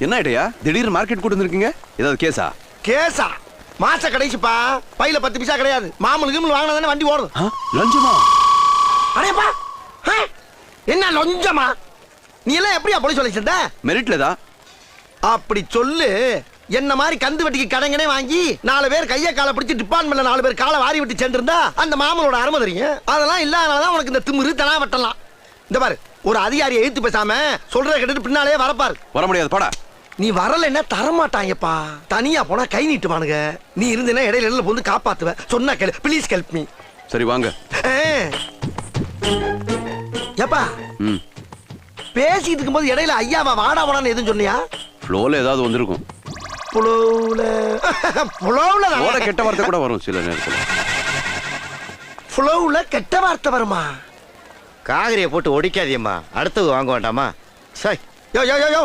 என்ன ஐடியா திடீர்னு மார்க்கெட் கூட்டு வந்திருக்கீங்க? ஏதாவது கேஸா? கேஸா? மாச கடைசிப்பா, பையில 10 பைசா கிடையாது. மாமூல் கிமூல் வாங்கினா தானே வண்டி ஓடும். லஞ்சமா? அடேப்பா, என்ன லஞ்சமா? நீ எல்லாம் எப்படியா போலீஸ் சொல்லி சேர்ந்த? மெரிட்ல தான். அப்படி சொல்லு. என்ன மாதிரி கந்து வட்டிக்கு கடங்கனே வாங்கி 4 பேர் கைய காலை பிடிச்சி டிபார்ட்மெண்ட்ல 4 பேர் காலை வாரி விட்டு சென்றிருந்தா அந்த மாமனோட அருமை தெரியும். அதெல்லாம் இல்லாதனாலதான் உனக்கு இந்த திமிரு தனா வெட்டலாம். இந்த பாரு, ஒரு அதிகாரியை எழுத்து பேசாம சொல்றத கேட்டுட்டு பின்னாலே வரப்பாரு. வர முடியாது பாடா. நீ வரலன்னா தரமாட்டாங்கப்பா. தனியா போனா கை நீட்டுவானுங்க. நீ இருந்தேன்னா இடையில வந்து காப்பாத்துவ. சொன்னா கேளு, ப்ளீஸ் ஹெல்ப் மீ. சரி வாங்க. ஏப்பா, பேசிட்டு இருக்கும்போது இடையில ஐயாவா வாடா வாடான்னு எதுவும் சொன்னியா? ஃப்ளோல ஏதாவது வந்திருக்கும். புலவுல கெட்ட வார்த்தை கூட வரும் சில நேரத்துல. புலவுல கெட்ட வார்த்தை வருமா? காகரியை போட்டு ஒடிக்காதியம்மா, அடுத்தது வாங்க வேண்டாமா? யோ யோ யோ யோ